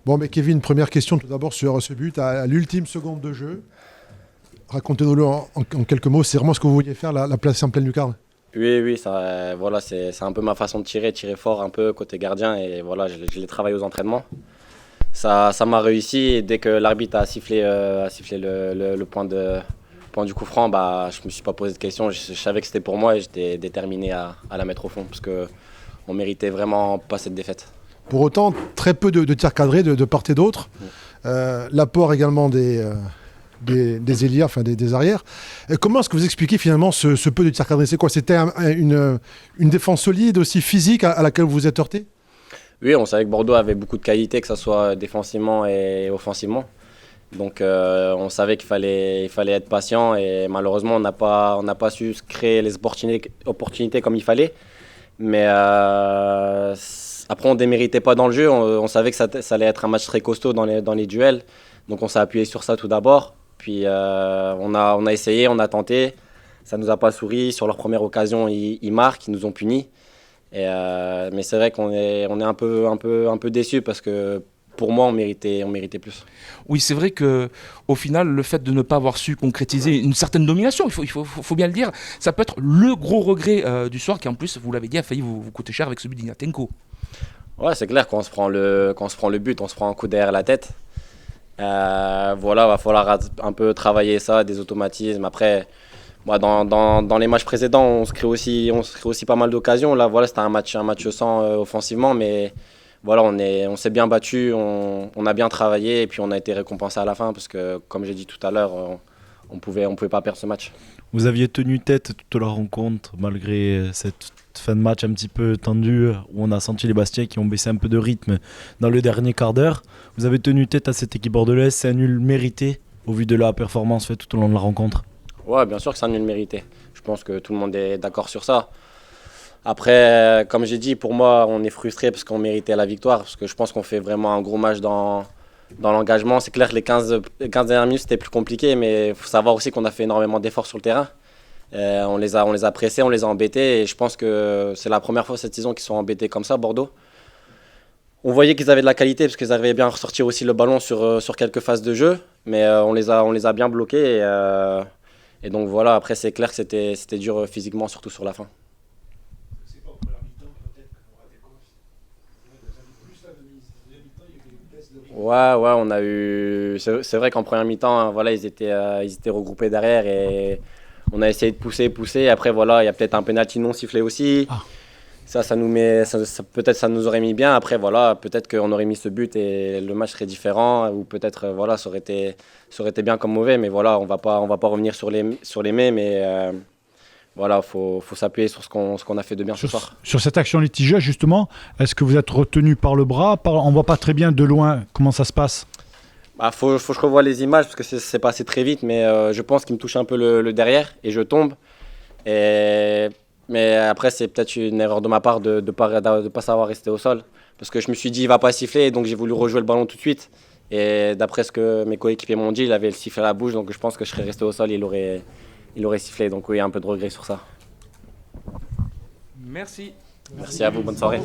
Bon, mais Kevin, première question tout d'abord sur ce but à l'ultime seconde de jeu. Racontez-nous-le en quelques mots. C'est vraiment ce que vous vouliez faire, la placer en pleine lucarne? Oui, oui, ça, voilà, c'est un peu ma façon de tirer fort un peu côté gardien et voilà, je l'ai travaillé aux entraînements. Ça m'a réussi et dès que l'arbitre a sifflé le point du coup franc, bah, je me suis pas posé de questions. Je savais que c'était pour moi et j'étais déterminé à la mettre au fond parce qu'on méritait vraiment pas cette défaite. Pour autant, très peu de tirs cadrés de part et d'autre. L'apport également des ailiers, enfin des arrières. Comment est-ce que vous expliquez finalement ce peu de tirs cadrés? C'est quoi? C'était une défense solide, aussi physique, à laquelle vous vous êtes heurté? Oui, on savait que Bordeaux avait beaucoup de qualité, que ce soit défensivement et offensivement. Donc on savait il fallait être patient et malheureusement on n'a pas su créer les opportunités comme il fallait. Mais après on ne déméritait pas dans le jeu, on savait que ça allait être un match très costaud dans les duels. Donc on s'est appuyé sur ça tout d'abord. Puis on a essayé, on a tenté. Ça ne nous a pas souri. Sur leur première occasion, ils marquent, ils nous ont punis. Mais c'est vrai qu'on est un peu déçus parce que pour moi, on méritait plus. Oui, c'est vrai qu'au final, le fait de ne pas avoir su concrétiser une certaine domination, il faut bien le dire, ça peut être le gros regret du soir qui, en plus, vous l'avez dit, a failli vous coûter cher avec celui d'Ignatenko. Ouais, c'est clair, quand on se prend le but, on se prend un coup derrière la tête. Voilà, va falloir un peu travailler ça, des automatismes. Après, moi, dans les matchs précédents, on se crée aussi pas mal d'occasions. Là, voilà, c'était un match sans offensivement, mais voilà, on s'est bien battu, on a bien travaillé et puis on a été récompensé à la fin parce que, comme j'ai dit tout à l'heure, on pouvait pas perdre ce match. Vous aviez tenu tête toute la rencontre malgré cette fin de match un petit peu tendue où on a senti les Bastiais qui ont baissé un peu de rythme dans le dernier quart d'heure. Vous avez tenu tête à cette équipe bordelaise, c'est un nul mérité au vu de la performance faite tout au long de la rencontre? Ouais, bien sûr que c'est un nul mérité. Je pense que tout le monde est d'accord sur ça. Après, comme j'ai dit, pour moi, on est frustré parce qu'on méritait la victoire, parce que je pense qu'on fait vraiment un gros match dans l'engagement. C'est clair que les 15 dernières minutes, c'était plus compliqué, mais il faut savoir aussi qu'on a fait énormément d'efforts sur le terrain. On les a pressés, on les a embêtés, et je pense que c'est la première fois cette saison qu'ils sont embêtés comme ça, Bordeaux. On voyait qu'ils avaient de la qualité, parce qu'ils avaient bien ressorti aussi le ballon sur quelques phases de jeu, mais on les a bien bloqués, et donc voilà, après c'est clair que c'était dur physiquement, surtout sur la fin. Ouais, on a eu. C'est vrai qu'en première mi-temps, voilà, ils étaient regroupés derrière et on a essayé de pousser. Après, voilà, il y a peut-être un pénalty non sifflé aussi. Ah. Ça nous met. Peut-être ça nous aurait mis bien. Après, voilà, peut-être qu'on aurait mis ce but et le match serait différent. Ou peut-être, voilà, ça aurait été bien comme mauvais. Mais voilà, on va pas revenir sur les mets. Mais voilà, faut s'appuyer sur ce qu'on a fait de bien ce soir. Sur cette action litigeuse, justement, est-ce que vous êtes retenu par le bras? On ne voit pas très bien de loin comment ça se passe. Bah, faut que je revoie les images parce que c'est passé très vite, mais je pense qu'il me touche un peu le derrière et je tombe. Mais après, c'est peut-être une erreur de ma part de pas savoir rester au sol. Parce que je me suis dit, il va pas siffler, donc j'ai voulu rejouer le ballon tout de suite. Et d'après ce que mes coéquipiers m'ont dit, il avait le sifflet à la bouche, donc je pense que je serais resté au sol et il aurait sifflé. Donc oui, un peu de regret sur ça. Merci. Merci à vous, bonne soirée.